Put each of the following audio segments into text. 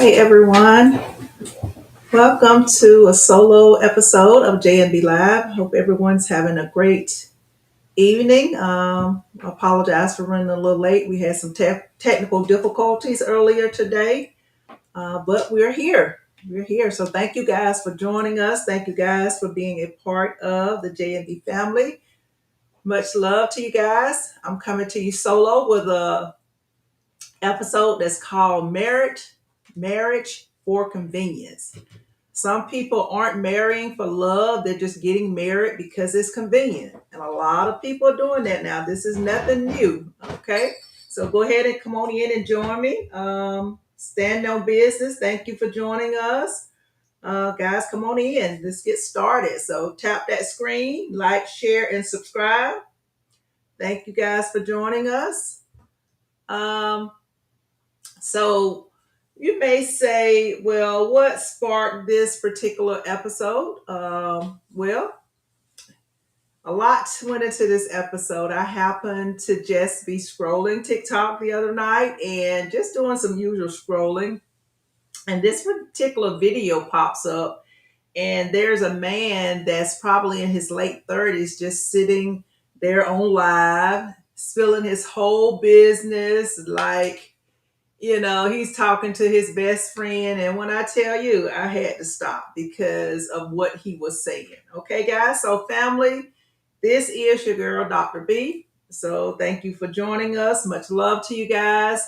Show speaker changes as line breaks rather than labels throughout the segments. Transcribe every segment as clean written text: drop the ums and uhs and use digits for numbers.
Hi, everyone. Welcome to a solo episode of J&B Live. Hope everyone's having a great evening. I apologize for running a little late. We had some technical difficulties earlier today, but we're here. We're here. So thank you guys for joining us. Thank you guys for being a part of the J&B family. Much love to you guys. I'm coming to you solo with a episode that's called Marriage for Convenience. Some people aren't marrying for love, they're just getting married because it's convenient. And a lot of people are doing that now. This is nothing new. Okay. So go ahead and come on in and join me. Stand on business. Thank you for joining us. Guys, come on in. Let's get started. So tap that screen, like, share, and subscribe. Thank you guys for joining us. Um, So you may say, well, what sparked this particular episode? Well, a lot went into this episode. I happened to just be scrolling TikTok the other night and just doing some usual scrolling. And this particular video pops up, and there's a man that's probably in his late 30s just sitting there on live, spilling his whole business like he's talking to his best friend. And when I tell you, I had to stop because of what he was saying. Okay, guys. So, family, this is your girl, Dr. B. So, thank you for joining us. Much love to you guys.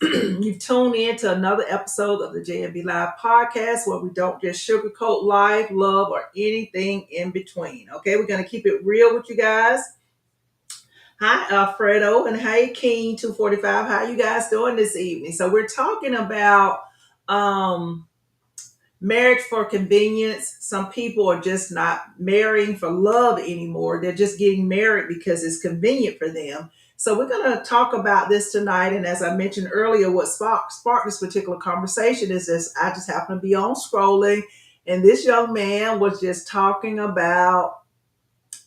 You've tuned in to another episode of the JMB Live podcast where we don't just sugarcoat life, love, or anything in between. Okay, we're going to keep it real with you guys. Hi, Alfredo, and hey, King 245. How you guys doing this evening? So we're talking about um, marriage for convenience. Some people are just not marrying for love anymore. They're just getting married because it's convenient for them. So we're going to talk about this tonight. And as I mentioned earlier, what sparked this particular conversation is this: I just happened to be on scrolling, and this young man was just talking about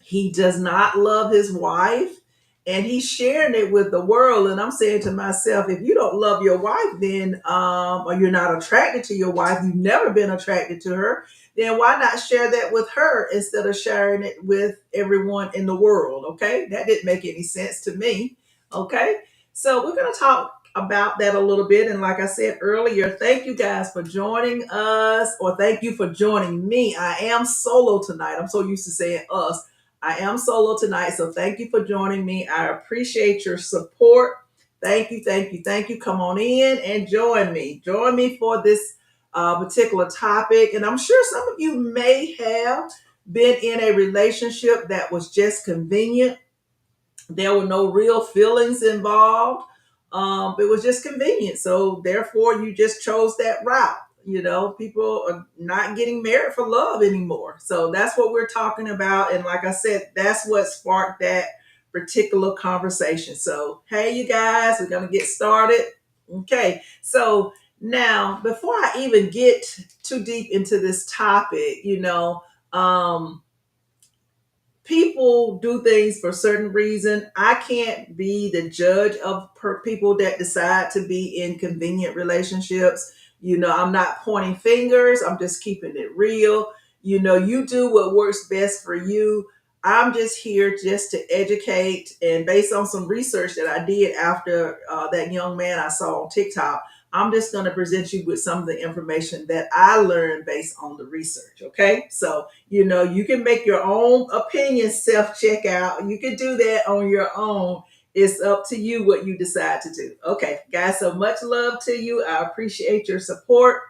he does not love his wife, and he's sharing it with the world. And I'm saying to myself, if you don't love your wife, then or you're not attracted to your wife, you've never been attracted to her, then why not share that with her instead of sharing it with everyone in the world? Okay, that didn't make any sense to me. Okay, so we're going to talk about that a little bit. And like I said earlier, thank you guys for joining us, or thank you for joining me. I am solo tonight. I'm so used to saying us. I am solo tonight, so thank you for joining me. I appreciate your support. Thank you, thank you, thank you. Come on in and join me. Join me for this particular topic. And I'm sure some of you may have been in a relationship that was just convenient. There were no real feelings involved. It was just convenient. So therefore, you just chose that route. People are not getting married for love anymore. So that's what we're talking about. And like I said, that's what sparked that particular conversation. So, hey, you guys, we're going to get started. Okay. So now, before I even get too deep into this topic, people do things for certain reason. I can't be the judge of people that decide to be in convenient relationships. I'm not pointing fingers. I'm just keeping it real. You do what works best for you. I'm just here just to educate, and based on some research that I did after that young man I saw on TikTok, I'm just going to present you with some of the information that I learned based on the research. Okay. So, you can make your own opinion self check out. You can do that on your own. It's up to you what you decide to do. Okay, guys, so much love to you. I appreciate your support.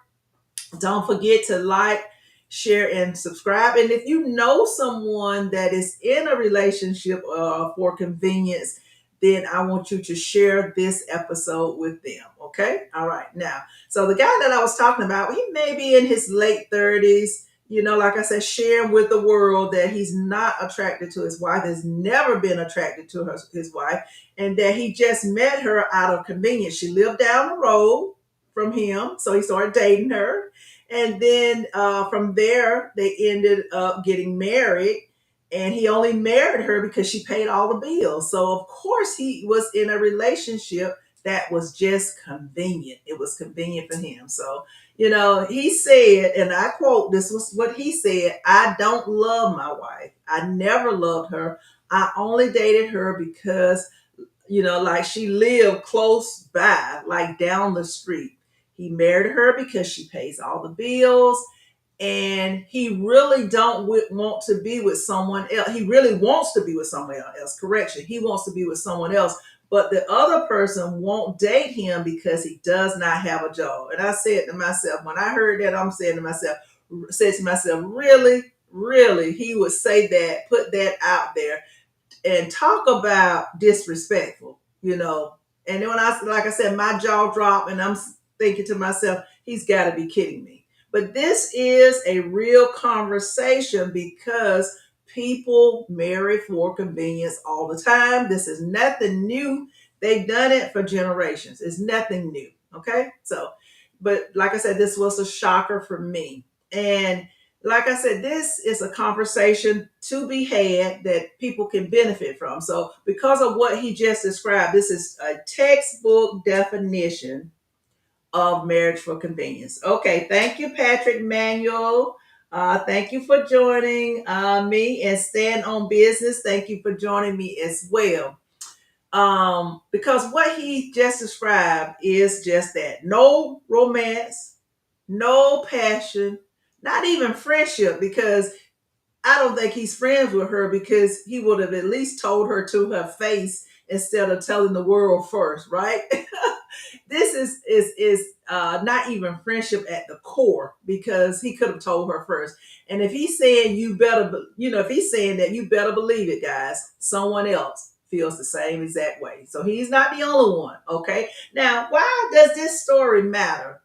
Don't forget to like, share, and subscribe. And if you know someone that is in a relationship for convenience, then I want you to share this episode with them. Okay. All right. Now, so the guy that I was talking about, he may be in his late 30s, like I said, sharing with the world that he's not attracted to his wife, has never been attracted to his wife, and that he just met her out of convenience. She lived down the road from him, so he started dating her. And then from there, they ended up getting married. And he only married her because she paid all the bills. So, of course, he was in a relationship that was just convenient. It was convenient for him. So, he said, and I quote, this was what he said: I don't love my wife. I never loved her. I only dated her because, like she lived close by, like down the street. He married her because she pays all the bills, and he really don't want to be with someone else. He really wants to be with someone else. Correction, he wants to be with someone else, but the other person won't date him because he does not have a job. And I said to myself, when I heard that, I'm saying to myself, said to myself, really, really, he would say that, put that out there and talk about disrespectful, And then when like I said, my jaw dropped, and I'm thinking to myself, he's got to be kidding me. But this is a real conversation because people marry for convenience all the time. This is nothing new. They've done it for generations. It's nothing new. Okay. So, but like I said, this was a shocker for me. And like I said, this is a conversation to be had that people can benefit from. So, because of what he just described, this is a textbook definition of marriage for convenience. Okay, thank you, Patrick Manuel. Thank you for joining me, and Stand on Business. Thank you for joining me as well. Because what he just described is just that: no romance, no passion, not even friendship, because I don't think he's friends with her, because he would have at least told her to her face instead of telling the world first, right? This is not even friendship at the core, because he could have told her first. And if he's saying you better, if he's saying that, you better believe it, guys. Someone else feels the same exact way. So he's not the only one. Okay. Now, why does this story matter?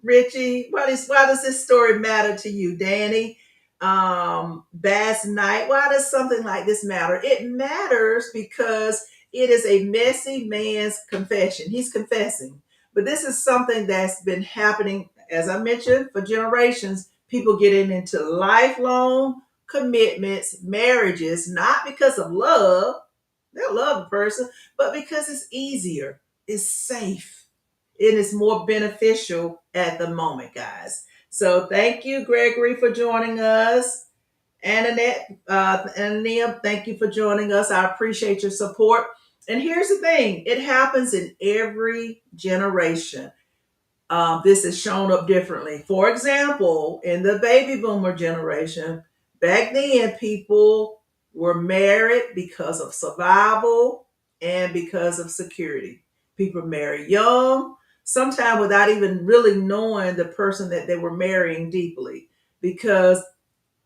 Richie, why does this story matter to you, Danny? Bass Night. Why does something like this matter? It matters because it is a messy man's confession. He's confessing. But this is something that's been happening, as I mentioned, for generations. People getting into lifelong commitments, marriages, not because of love, they love the person, but because it's easier, it's safe, it is more beneficial at the moment, guys. So thank you, Gregory, for joining us. Annette, and Nia, thank you for joining us. I appreciate your support. And here's the thing: it happens in every generation. This is shown up differently. For example, in the baby boomer generation, back then, people were married because of survival and because of security. People marry young, sometimes without even really knowing the person that they were marrying deeply, because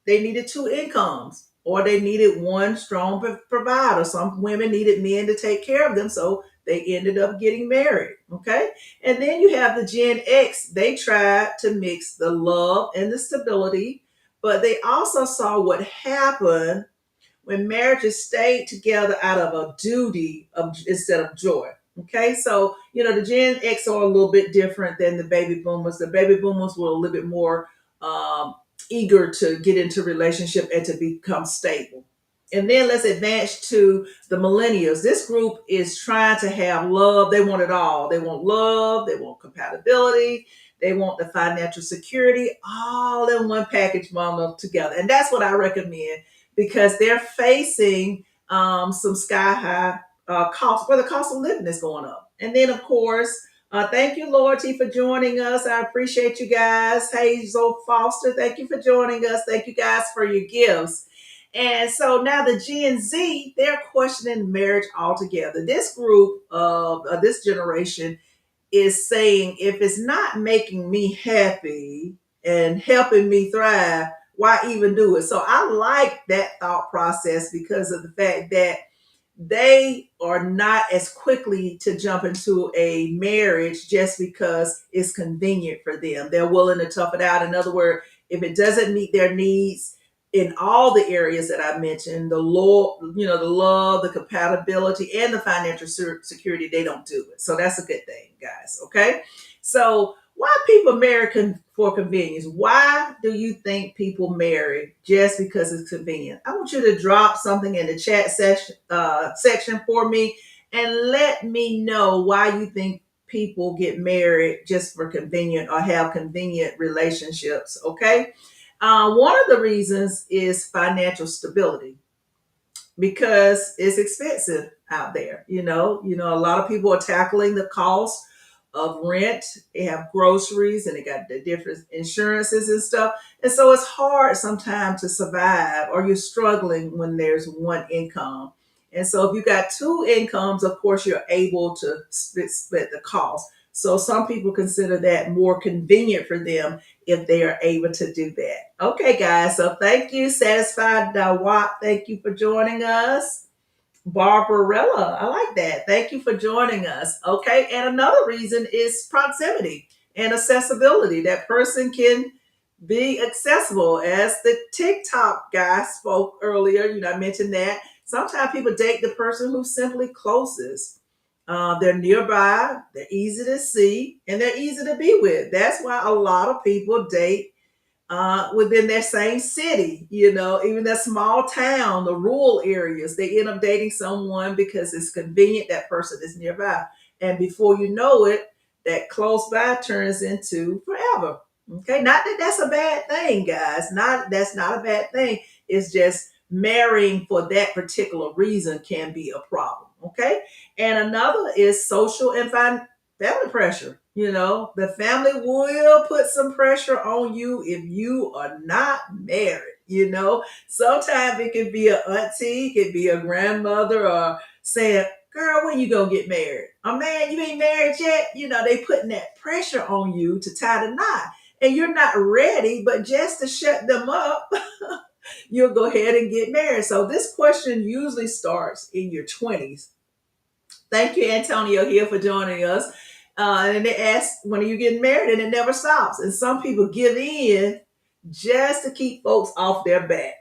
they needed two incomes, or they needed one strong provider. Some women needed men to take care of them, so they ended up getting married. Okay. And then you have the Gen X. They tried to mix the love and the stability, but they also saw what happened when marriages stayed together out of a duty instead of joy. Okay, so the Gen X are a little bit different than the baby boomers. The baby boomers were a little bit more eager to get into relationship and to become stable. And then let's advance to the millennials. This group is trying to have love. They want it all. They want love. They want compatibility. They want the financial security, all in one package bundled together. And that's what I recommend, because they're facing some sky high costs, where the cost of living is going up. And then, of course, thank you, Loyalty, for joining us. I appreciate you guys. Hazel Foster, thank you for joining us. Thank you guys for your gifts. And so now the Gen Z, they're questioning marriage altogether. This group of this generation is saying, if it's not making me happy and helping me thrive, why even do it? So I like that thought process, because of the fact that they are not as quickly to jump into a marriage just because it's convenient for them. They're willing to tough it out. In other words, if it doesn't meet their needs in all the areas that I mentioned, the love, the compatibility, and the financial security, they don't do it. So that's a good thing, guys. Okay. So why people marry for convenience? Why do you think people marry just because it's convenient? I want you to drop something in the chat section for me, and let me know why you think people get married just for convenient or have convenient relationships. Okay. One of the reasons is financial stability because it's expensive out there. A lot of people are tackling the cost of rent. They have groceries and they got the different insurances and stuff. And so it's hard sometimes to survive or you're struggling when there's one income. And so if you got two incomes, of course, you're able to split the cost. So some people consider that more convenient for them if they are able to do that. Okay, guys. So thank you, Satisfied Watt. Thank you for joining us. Barbarella, I like that. Thank you for joining us. Okay, and another reason is proximity and accessibility. That person can be accessible. As the TikTok guy spoke earlier, I mentioned that. Sometimes people date the person who's simply closest. They're nearby, they're easy to see, and they're easy to be with. That's why a lot of people date within their same city, even that small town, the rural areas, they end up dating someone because it's convenient, that person is nearby. And before you know it, that close by turns into forever. Okay, not that that's a bad thing, guys. That's not a bad thing. It's just marrying for that particular reason can be a problem. Okay, and another is social and family pressure. The family will put some pressure on you if you are not married. Sometimes it could be an auntie, it could be a grandmother, or saying, "Girl, when you gonna get married? Oh man, you ain't married yet." They putting that pressure on you to tie the knot, and you're not ready. But just to shut them up, you'll go ahead and get married. So this question usually starts in your 20s. Thank you, Antonio, here for joining us. And they ask, when are you getting married? And it never stops. And some people give in just to keep folks off their back,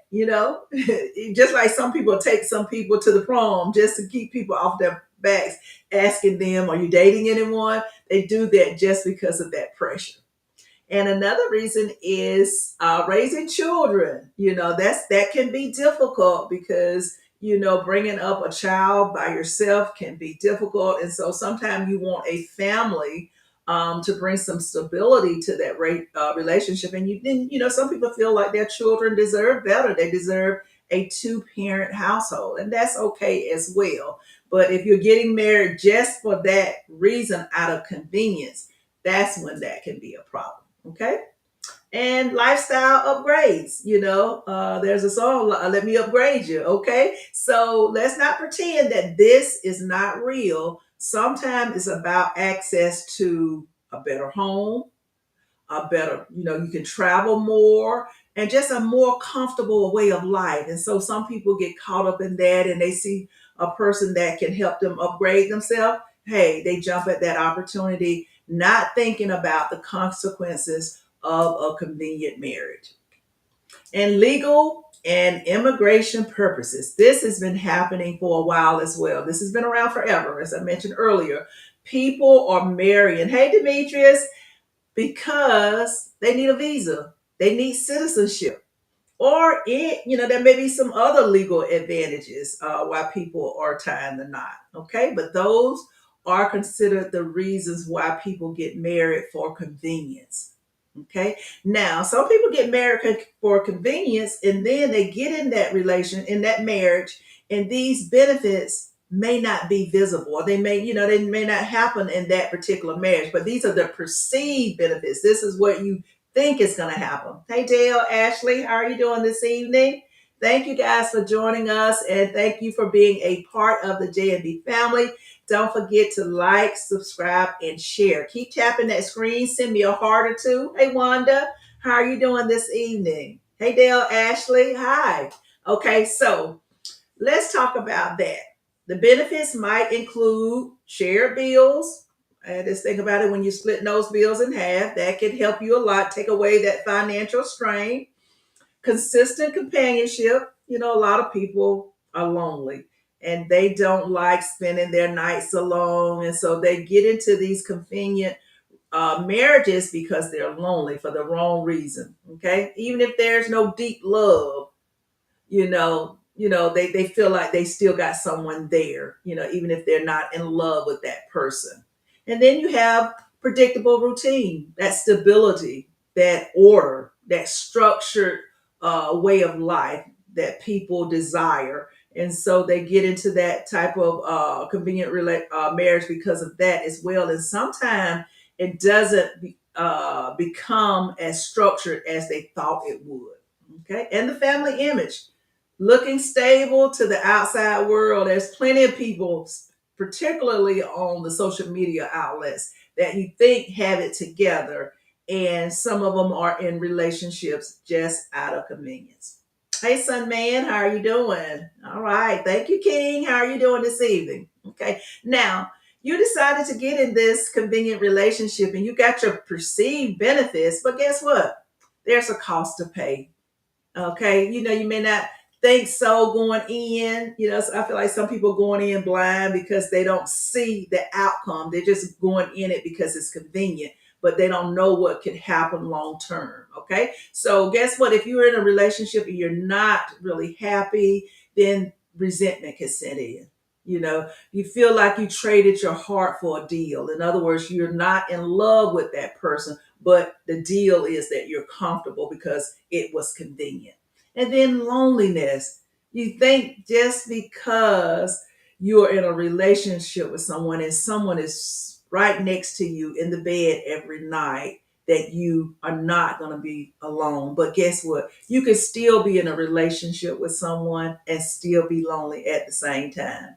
just like some people take some people to the prom just to keep people off their backs, asking them, are you dating anyone? They do that just because of that pressure. And another reason is raising children. That can be difficult because bringing up a child by yourself can be difficult, and so sometimes you want a family to bring some stability to that relationship. And some people feel like their children deserve better. They deserve a two-parent household, and that's okay as well. But if you're getting married just for that reason out of convenience, that's when that can be a problem. Okay. And lifestyle upgrades. There's a song, Let Me Upgrade You. Okay. So let's not pretend that this is not real. Sometimes it's about access to a better home, a better, you can travel more and just a more comfortable way of life. And so some people get caught up in that and they see a person that can help them upgrade themselves. Hey, they jump at that opportunity, not thinking about the consequences of a convenient marriage. And legal and immigration purposes. This has been happening for a while as well. This has been around forever, as I mentioned earlier. People are marrying. Hey, Demetrius, because they need a visa, they need citizenship, or there may be some other legal advantages why people are tying the knot. Okay, but those are considered the reasons why people get married for convenience. Okay, now some people get married for convenience, and then they get in that marriage, and these benefits may not be visible, or they may not happen in that particular marriage, but these are the perceived benefits. This is what you think is going to happen. Hey, Dale, Ashley, how are you doing this evening? Thank you guys for joining us, and thank you for being a part of the J&B family. Don't forget to like, subscribe, and share. Keep tapping that screen. Send me a heart or two. Hey, Wanda, how are you doing this evening? Hey, Dale, Ashley, hi. Okay, so let's talk about that. The benefits might include shared bills. And just think about it, when you split those bills in half, that can help you a lot, take away that financial strain. Consistent companionship. A lot of people are lonely and they don't like spending their nights alone. And so they get into these convenient marriages because they're lonely for the wrong reason. Okay. Even if there's no deep love, they feel like they still got someone there, even if they're not in love with that person. And then you have predictable routine, that stability, that order, that structured way of life that people desire. And so they get into that type of convenient marriage because of that as well. And sometimes it doesn't become as structured as they thought it would. Okay. And the family image, looking stable to the outside world. There's plenty of people, particularly on the social media outlets, that you think have it together, and some of them are in relationships just out of convenience. Hey, son man, how are you doing? All right, thank you, King. How are you doing this evening? Okay, now you decided to get in this convenient relationship, and you got your perceived benefits, but guess what? There's a cost to pay. Okay, you may not think so going in. So I feel like some people going in blind because they don't see the outcome. They're just going in it because it's convenient, but they don't know what could happen long term. Okay, so guess what? If you're in a relationship and you're not really happy, then resentment can set in. You feel like you traded your heart for a deal. In other words, you're not in love with that person, but the deal is that you're comfortable because it was convenient. And then loneliness. You think just because you're in a relationship with someone and someone is right next to you in the bed every night, that you are not going to be alone. But guess what? You can still be in a relationship with someone and still be lonely at the same time.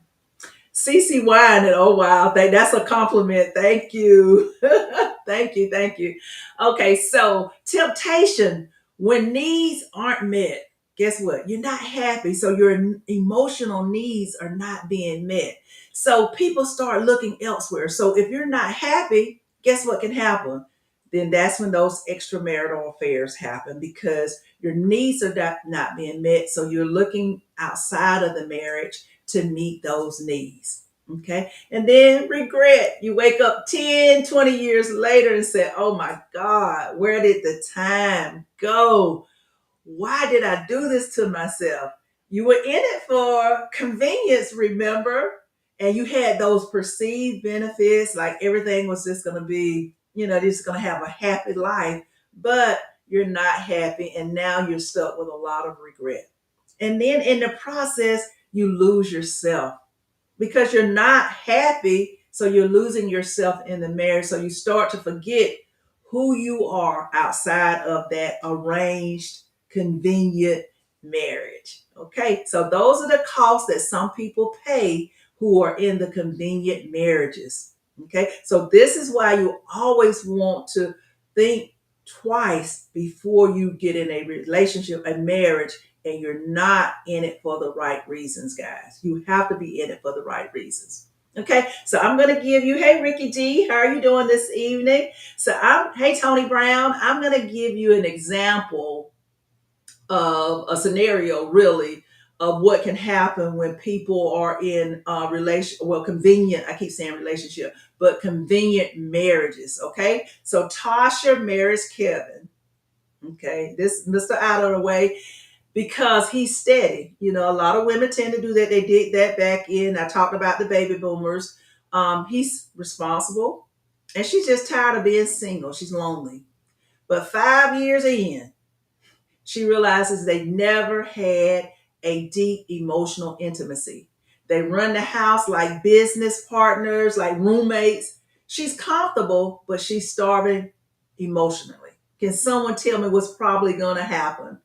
CC Wine, and oh wow, that's a compliment. Thank you. Thank you. Okay, so temptation, when needs aren't met, guess what? You're not happy, so your emotional needs are not being met. So people start looking elsewhere. So if you're not happy, guess what can happen? Then that's when those extramarital affairs happen, because your needs are not being met. So you're looking outside of the marriage to meet those needs. Okay. And then regret. You wake up 10, 20 years later and say, oh my God, where did the time go? Why did I do this to myself? You were in it for convenience, remember? And you had those perceived benefits, like everything was just going to be, just going to have a happy life, but you're not happy. And now you're stuck with a lot of regret. And then in the process, you lose yourself because you're not happy. So you're losing yourself in the marriage. So you start to forget who you are outside of that arranged, convenient marriage. Okay. So those are the costs that some people pay who are in the convenient marriages. Okay. So this is why you always want to think twice before you get in a relationship, a marriage, and you're not in it for the right reasons, guys. You have to be in it for the right reasons. Okay, so I'm going to give you, hey, Ricky D, how are you doing this evening? Hey, Tony Brown, I'm going to give you an example of a scenario, really, of what can happen when people are in convenient, I keep saying relationship, but convenient marriages. Okay, so Tasha marries Kevin. Okay, this Mr. Out of the way, because he's steady. A lot of women tend to do that. They did that back in, I talked about the baby boomers. He's responsible, and she's just tired of being single. She's lonely. But 5 years in, she realizes they never had a deep emotional intimacy. They run the house like business partners, like roommates. She's comfortable, but she's starving emotionally. Can someone tell me what's probably going to happen?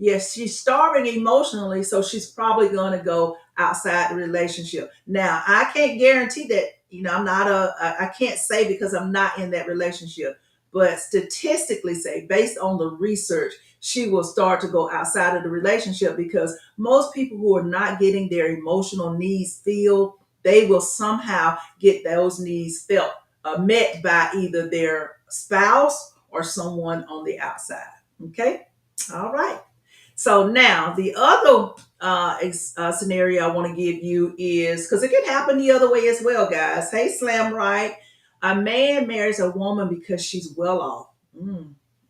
Yes, she's starving emotionally, so she's probably going to go outside the relationship. Now, I can't guarantee that, I can't say because I'm not in that relationship, but statistically say, based on the research, she will start to go outside of the relationship, because most people who are not getting their emotional needs filled, they will somehow get those needs felt, met by either their spouse or someone on the outside. Okay. All right. So now the other scenario I want to give you is, because it can happen the other way as well, guys. Hey, Slam Right. A man marries a woman because she's well off.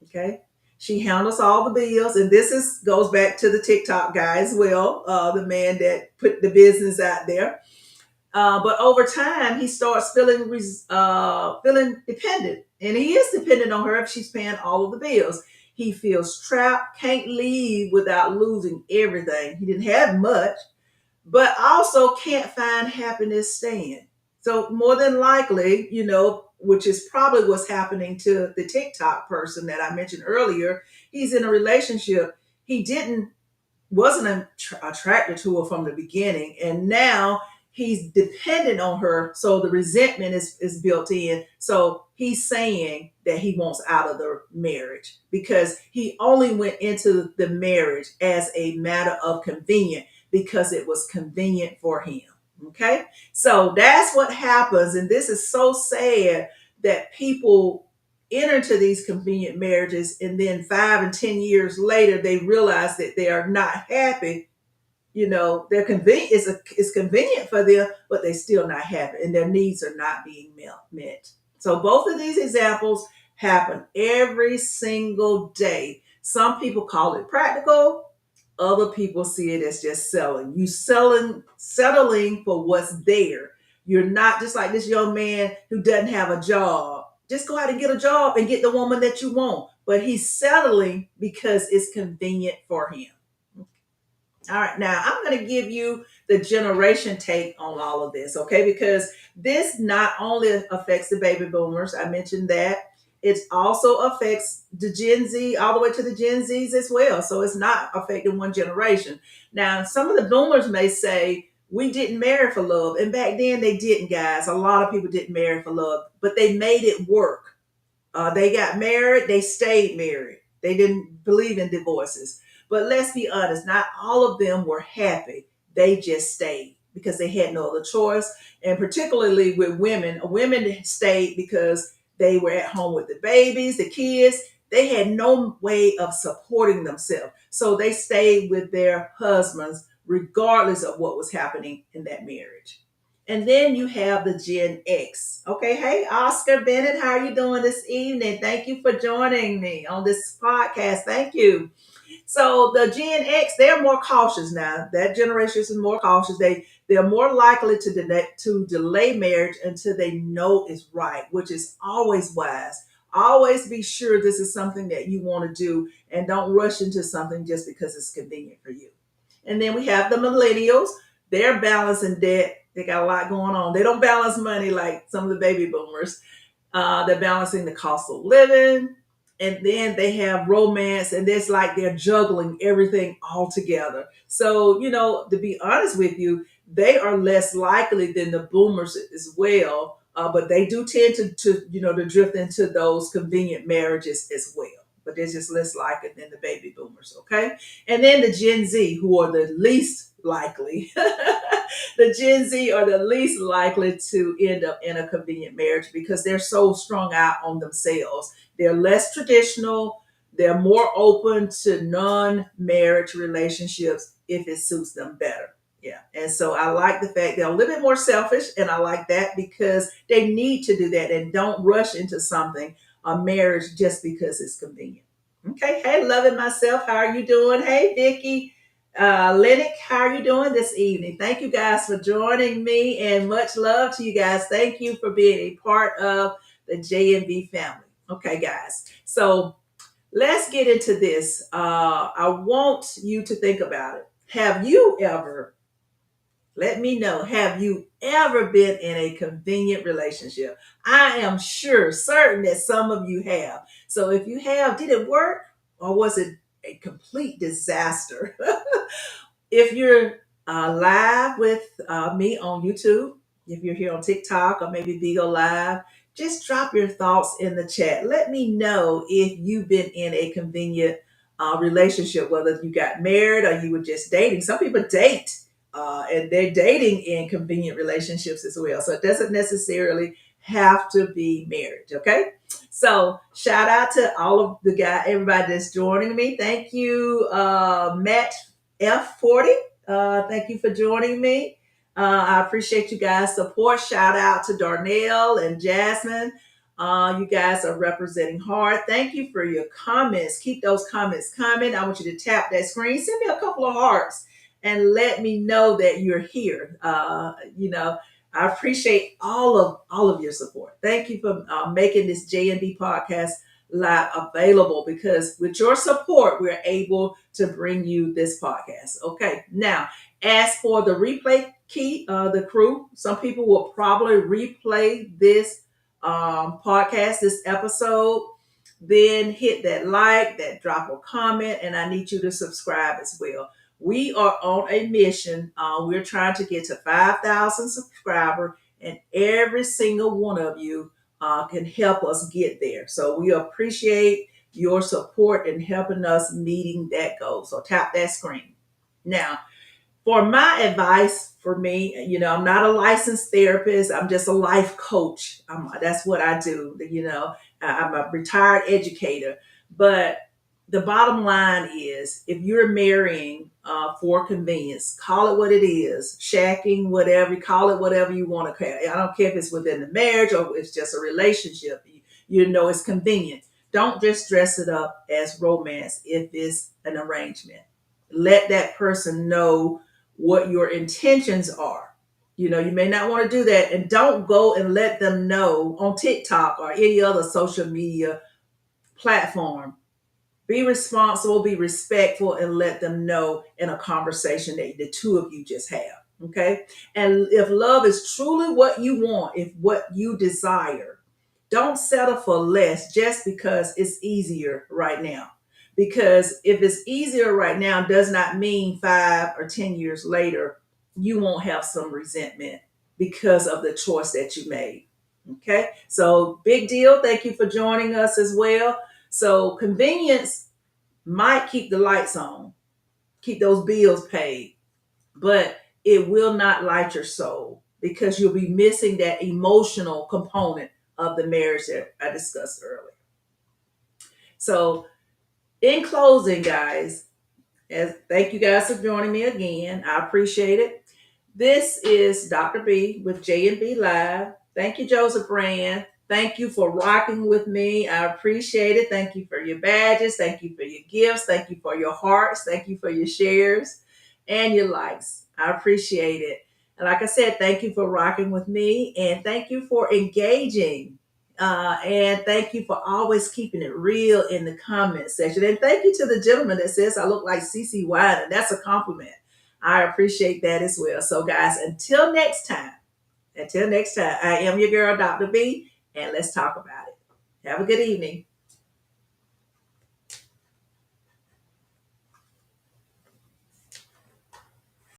Okay. She handles all the bills, and this is goes back to the TikTok guy as well, the man that put the business out there. But over time, he starts feeling dependent, and he is dependent on her if she's paying all of the bills. He feels trapped, can't leave without losing everything. He didn't have much, but also can't find happiness staying. So more than likely, which is probably what's happening to the TikTok person that I mentioned earlier. He's in a relationship. He didn't wasn't attracted to her from the beginning, and now he's dependent on her, so the resentment is built in. So he's saying that he wants out of the marriage because he only went into the marriage as a matter of convenience because it was convenient for him. Okay, so that's what happens, and this is so sad that people enter into these convenient marriages, and then 5 and 10 years later they realize that they are not happy. They're convenient, it's convenient for them, but they're still not happy, and their needs are not being met. So both of these examples happen every single day. Some people call it practical, other people see it as just selling. You settling for what's there. You're not just like this young man who doesn't have a job. Just go out and get a job and get the woman that you want. But he's settling because it's convenient for him. All right, now I'm going to give you the generation take on all of this, okay? Because this not only affects the baby boomers, I mentioned that, it also affects the Gen Z, all the way to the Gen Zs as well. So it's not affecting one generation. Now, some of the boomers may say, we didn't marry for love. And back then they didn't, guys. A lot of people didn't marry for love, but they made it work. They got married, they stayed married. They didn't believe in divorces. But let's be honest, not all of them were happy. They just stayed because they had no other choice. And particularly with women stayed because they were at home with the babies, the kids. They had no way of supporting themselves. So they stayed with their husbands regardless of what was happening in that marriage. And then you have the Gen X. Okay, hey Oscar Bennett, how are you doing this evening? Thank you for joining me on this podcast. Thank you. So the Gen X, they're more cautious now. That generation is more cautious. They're more likely to delay marriage until they know it's right, which is always wise. Always be sure this is something that you want to do, and don't rush into something just because it's convenient for you. And then we have the millennials. They're balancing debt. They got a lot going on. They don't balance money like some of the baby boomers. They're balancing the cost of living, and then they have romance, and it's like they're juggling everything all together. So, to be honest with you, they are less likely than the boomers as well. But they do tend to drift into those convenient marriages as well. But they're just less likely than the baby boomers, okay? And then the Gen Z, who are the least likely. The Gen Z are the least likely to end up in a convenient marriage because they're so strung out on themselves. They're less traditional. They're more open to non-marriage relationships if it suits them better. Yeah. And so I like the fact they're a little bit more selfish, and I like that because they need to do that and don't rush into something, a marriage, just because it's convenient. Okay. Hey, loving myself. How are you doing? Hey, Vicky. Lennox, how are you doing this evening? Thank you guys for joining me, and much love to you guys. Thank you for being a part of the JNB family. Okay, guys. So let's get into this. I want you to think about it. Have you ever, let me know, have you ever been in a convenient relationship? I am sure, certain that some of you have. So if you have, did it work, or was it a complete disaster? If you're live with me on YouTube, if you're here on TikTok or maybe Vigo Live, just drop your thoughts in the chat. Let me know if you've been in a convenient relationship, whether you got married or you were just dating. Some people date, and they're dating in convenient relationships as well. So it doesn't necessarily have to be marriage, okay? So shout out to all of the guys, everybody that's joining me. Thank you, Matt F40. Thank you for joining me. I appreciate you guys' support. Shout out to Darnell and Jasmine. You guys are representing hard. Thank you for your comments. Keep those comments coming. I want you to tap that screen. Send me a couple of hearts and let me know that you're here. I appreciate all of your support. Thank you for making this JNB podcast live available, because with your support, we're able to bring you this podcast. Okay, now as for the replay key, the crew, some people will probably replay this podcast, this episode. Then hit that like, that drop a comment, and I need you to subscribe as well. We are on a mission. We're trying to get to 5,000 subscribers, and every single one of you can help us get there. So we appreciate your support in helping us meeting that goal. So tap that screen. Now, for my advice, for me, I'm not a licensed therapist. I'm just a life coach. That's what I do. I'm a retired educator. But the bottom line is, if you're marrying for convenience, call it what it is, shacking, whatever, call it whatever you want to call it. I don't care if it's within the marriage or it's just a relationship. It's convenient. Don't just dress it up as romance if it's an arrangement. Let that person know what your intentions are. You may not want to do that, and don't go and let them know on TikTok or any other social media platform. Be responsible, be respectful, and let them know in a conversation that the two of you just have. Okay. And if love is truly what you want, if what you desire, don't settle for less just because it's easier right now. Because if it's easier right now, does not mean 5 or 10 years later, you won't have some resentment because of the choice that you made. Okay. So, big deal. Thank you for joining us as well. So, convenience might keep the lights on, keep those bills paid, but it will not light your soul, because you'll be missing that emotional component of the marriage that I discussed earlier. So, in closing, guys, thank you guys for joining me again. I appreciate it. This is Dr. B with J&B Live. Thank you, Joseph Brand. Thank you for rocking with me. I appreciate it. Thank you for your badges. Thank you for your gifts. Thank you for your hearts. Thank you for your shares and your likes. I appreciate it. And like I said, thank you for rocking with me, and thank you for engaging. And thank you for always keeping it real in the comment section. And thank you to the gentleman that says I look like CC Wine, and that's a compliment. I appreciate that as well. So, guys, until next time, I am your girl, Dr. B, and let's talk about it. Have a good evening.